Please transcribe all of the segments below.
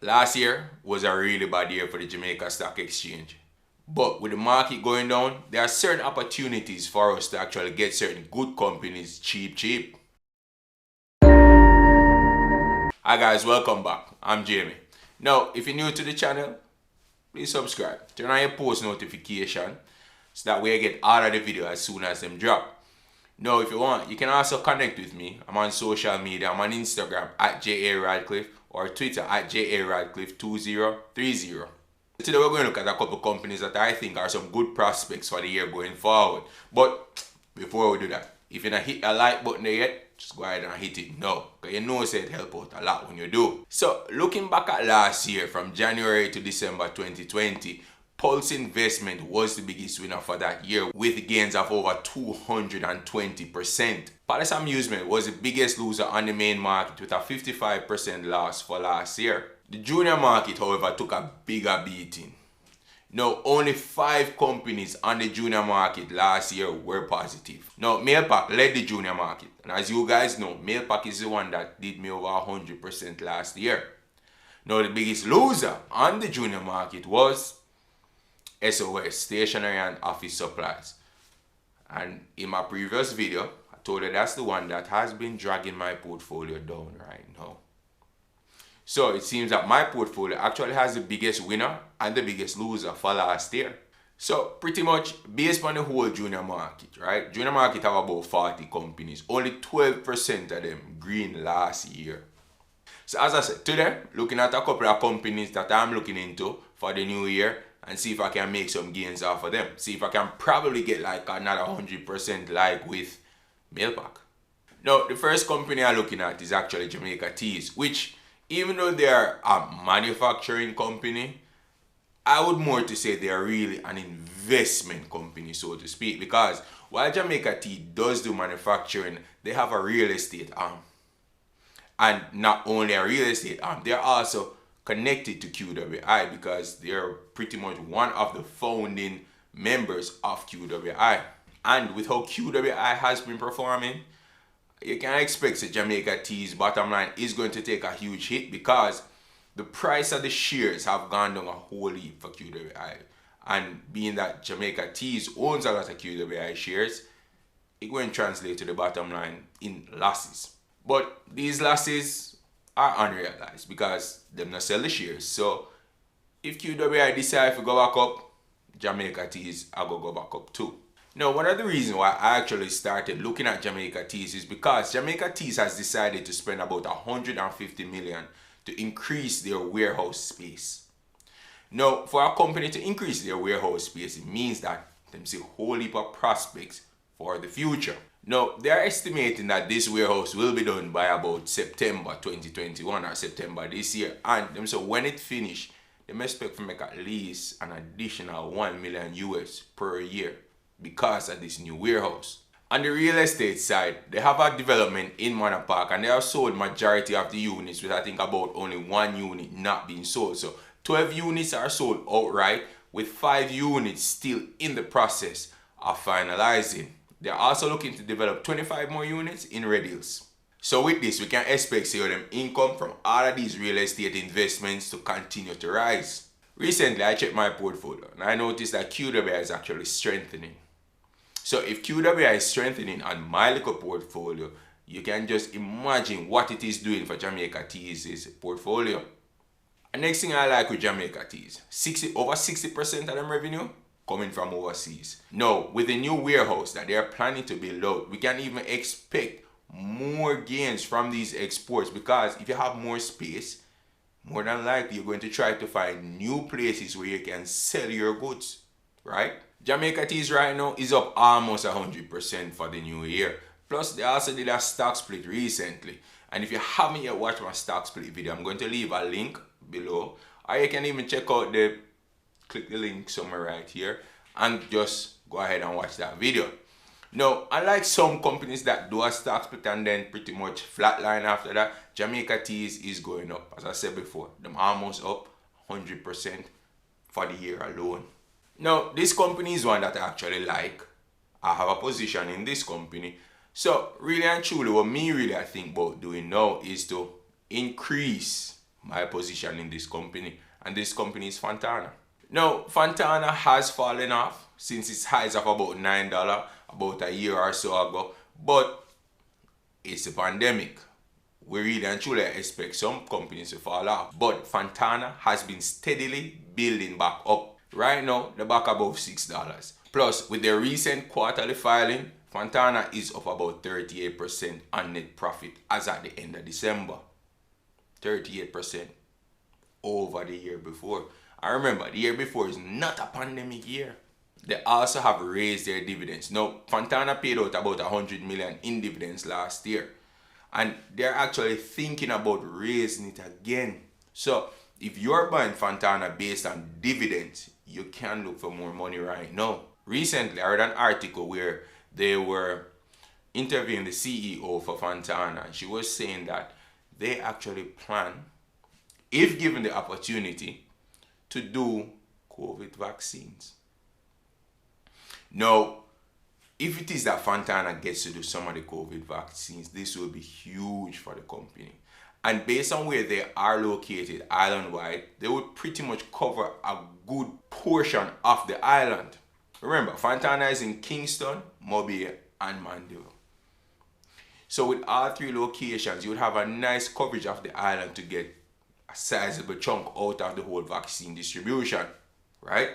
Last year was a really bad year for the Jamaica Stock Exchange. But with the market going down, there are certain opportunities for us to actually get certain good companies cheap. Hi guys, welcome back. I'm Jamie. Now, if you're new to the channel, please subscribe. Turn on your post notification so that way you get all of the videos as soon as them drop. Now, if you want, you can also connect with me. I'm on social media. I'm on Instagram at @Radcliffe or Twitter at @Radcliffe2030. Today we're going to look at a couple companies that I think are some good prospects for the year going forward. But before we do that, if you're not hit a like button there yet, just go ahead and hit it now, because you know it helps out a lot when you do. So looking back at last year from January to December 2020, Pulse Investment was the biggest winner for that year with gains of over 220%. Palace Amusement was the biggest loser on the main market with a 55% loss for last year. The junior market, however, took a bigger beating. Now, only 5 companies on the junior market last year were positive. Now, Mailpack led the junior market. And as you guys know, Mailpack is the one that did me over 100% last year. Now, the biggest loser on the junior market was SOS, Stationery and Office Supplies. And in my previous video, I told you that's the one that has been dragging my portfolio down right now. So it seems that my portfolio actually has the biggest winner and the biggest loser for last year. So pretty much based on the whole junior market, right? Junior market have about 40 companies. Only 12% of them green last year. So as I said, today, looking at a couple of companies that I'm looking into for the new year and see if I can make some gains off of them. See if I can probably get like another 100% like with Mailpack. Now, the first company I'm looking at is actually Jamaica Teas, which even though they are a manufacturing company, I would more to say they are really an investment company, so to speak, because while Jamaica Tea does do manufacturing, they have a real estate arm. And not only a real estate arm, they're also connected to QWI because they're pretty much one of the founding members of QWI. And with how QWI has been performing, you can expect that Jamaica Tea's bottom line is going to take a huge hit because the price of the shares have gone down a whole heap for QWI. And being that Jamaica Tea's owns a lot of QWI shares, it going to translate to the bottom line in losses. But these losses are unrealized because them not sell the shares. So if QWI decide to go back up, Jamaica Tea's are going to go back up too. Now, one of the reasons why I actually started looking at Jamaica Teas is because Jamaica Teas has decided to spend about 150 million to increase their warehouse space. Now, for a company to increase their warehouse space, it means that them see a whole heap of prospects for the future. Now, they are estimating that this warehouse will be done by about September 2021 or September this year. And so when it finishes, they expect to make at least an additional 1 million US per year because of this new warehouse. On the real estate side, they have a development in Manor Park and they have sold majority of the units, with I think about only 1 unit not being sold. So 12 units are sold outright, with 5 units still in the process of finalizing. They're also looking to develop 25 more units in Red Hills. So with this, we can expect them income from all of these real estate investments to continue to rise. Recently, I checked my portfolio and I noticed that QWI is actually strengthening. So if QWI is strengthening on my little portfolio, you can just imagine what it is doing for Jamaica Tea's portfolio. The next thing I like with Jamaica Tea's, over 60% of them revenue coming from overseas. Now, with the new warehouse that they are planning to build out, we can even expect more gains from these exports because if you have more space, more than likely you're going to try to find new places where you can sell your goods, right? Jamaica Tea's right now is up almost 100% for the new year. Plus, they also did a stock split recently. And if you haven't yet watched my stock split video, I'm going to leave a link below. Or you can even check out click the link somewhere right here and just go ahead and watch that video. Now, unlike some companies that do a stock split and then pretty much flatline after that, Jamaica Tea's is going up. As I said before, them almost up 100% for the year alone. Now, this company is one that I actually like. I have a position in this company. So, really and truly, what I think about doing now is to increase my position in this company, and this company is Fontana. Now, Fontana has fallen off since its highs of about $9 about a year or so ago, but it's a pandemic. We really and truly expect some companies to fall off, but Fontana has been steadily building back up. Right now, they're back above $6. Plus, with their recent quarterly filing, Fontana is up about 38% on net profit as at the end of December. 38% over the year before. I remember, the year before is not a pandemic year. They also have raised their dividends. Now, Fontana paid out about $100 million in dividends last year. And they're actually thinking about raising it again. So, if you're buying Fontana based on dividends, you can look for more money right now. Recently, I read an article where they were interviewing the CEO for Fontana, and she was saying that they actually plan, if given the opportunity, to do COVID vaccines. Now, if it is that Fontana gets to do some of the COVID vaccines, this will be huge for the company. And based on where they are located island-wide, they would pretty much cover a good portion of the island. Remember, Fontana is in Kingston, Mobile, and Mandeville. So with all three locations, you would have a nice coverage of the island to get a sizable chunk out of the whole vaccine distribution, right?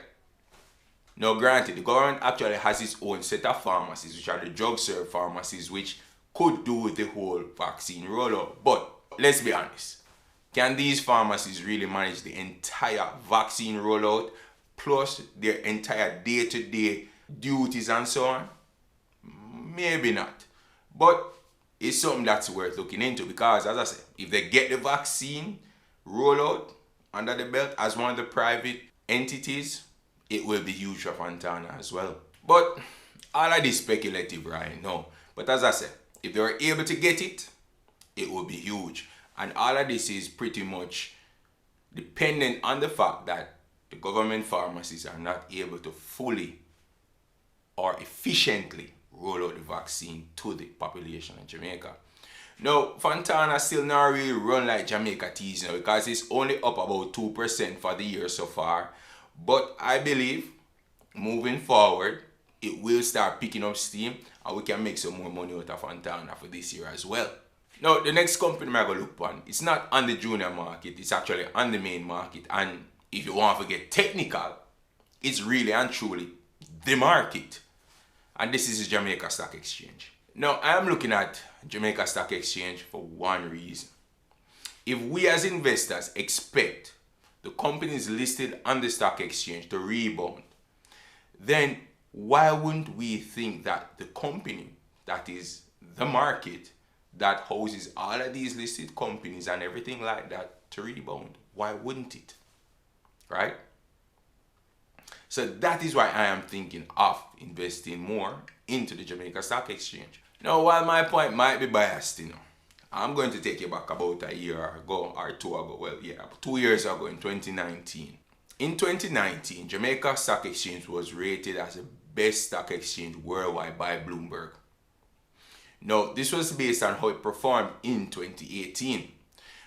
Now granted, the government actually has its own set of pharmacies, which are the drug serve pharmacies, which could do with the whole vaccine rollout. But let's be honest, can these pharmacies really manage the entire vaccine rollout plus their entire day-to-day duties and so on? Maybe not. But it's something that's worth looking into, because as I said, if they get the vaccine rollout under the belt as one of the private entities, it will be huge for Fontana as well. But all of this speculative right now. But as I said, if they were able to get it, it will be huge. And all of this is pretty much dependent on the fact that the government pharmacies are not able to fully or efficiently roll out the vaccine to the population of Jamaica. Now, Fontana still not really run like Jamaica Teas now, because it's only up about 2% for the year so far. But I believe moving forward, it will start picking up steam and we can make some more money out of Fontana for this year as well. Now, the next company I'm going to look on, it's not on the junior market, it's actually on the main market. And if you want to get technical, it's really and truly the market. And this is the Jamaica Stock Exchange. Now, I am looking at Jamaica Stock Exchange for one reason. If we as investors expect the companies listed on the stock exchange to rebound, then why wouldn't we think that the company that is the market that houses all of these listed companies and everything like that to rebound? Why wouldn't it? Right? So that is why I am thinking of investing more into the Jamaica Stock Exchange. Now, while my point might be biased, I'm going to take you back about a year ago or two ago. Well, yeah, 2 years ago in 2019. In 2019, Jamaica Stock Exchange was rated as the best stock exchange worldwide by Bloomberg. Now, this was based on how it performed in 2018.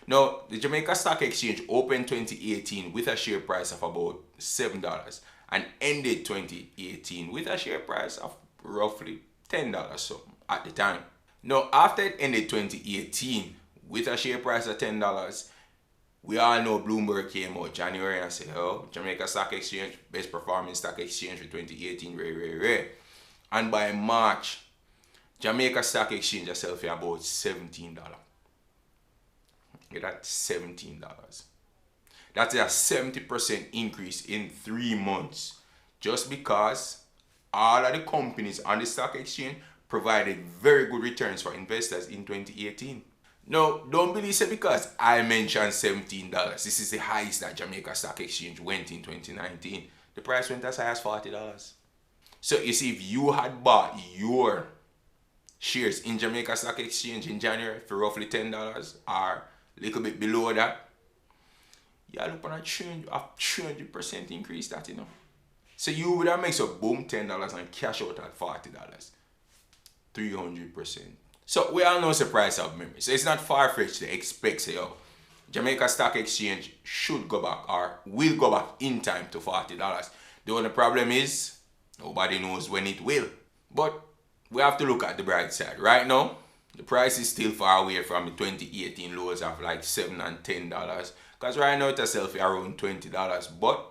Now, the Jamaica Stock Exchange opened 2018 with a share price of about $7 and ended 2018 with a share price of roughly $10 so at the time. Now, after it ended 2018 with a share price of $10, we all know Bloomberg came out January and said, oh, Jamaica Stock Exchange, best performing stock exchange for 2018, rare. And by March, Jamaica Stock Exchange itself for about $17. Get that? $17. That's a 70% increase in 3 months, just because all of the companies on the stock exchange provided very good returns for investors in 2018. Now, don't believe it because I mentioned $17. This is the highest that Jamaica Stock Exchange went in 2019. The price went as high as $40. So you see, if you had bought your shares in Jamaica Stock Exchange in January for roughly $10 or a little bit below that, you're looking at a 300% increase that, So you would have made a boom $10 and cash out at $40. 300%. So we all know the price of memory. So it's not far-fetched to expect, say, oh, Jamaica Stock Exchange should go back or will go back in time to $40. The only problem is nobody knows when it will. But we have to look at the bright side. Right now, the price is still far away from the 2018 lows of like $7 and $10. Because right now it's self around $20. But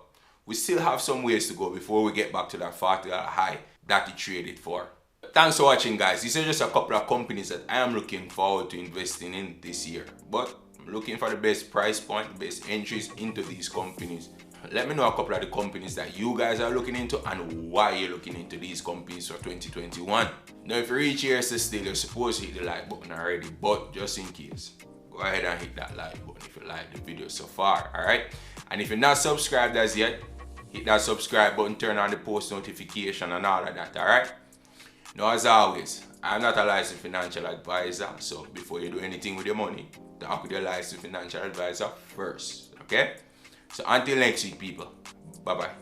we still have some ways to go before we get back to that $40 high that it traded for. Thanks for watching, guys. These are just a couple of companies that I am looking forward to investing in this year. But I'm looking for the best price point, the best entries into these companies. Let me know a couple of the companies that you guys are looking into and why you're looking into these companies for 2021. Now, if you reach here still, you're supposed to hit the like button already, but just in case, go ahead and hit that like button if you like the video so far, alright? And if you're not subscribed as yet, hit that subscribe button, turn on the post notification and all of that, alright? Now, as always, I'm not a licensed financial advisor, so before you do anything with your money, talk with your licensed financial advisor first, okay? So until next week, people, bye-bye.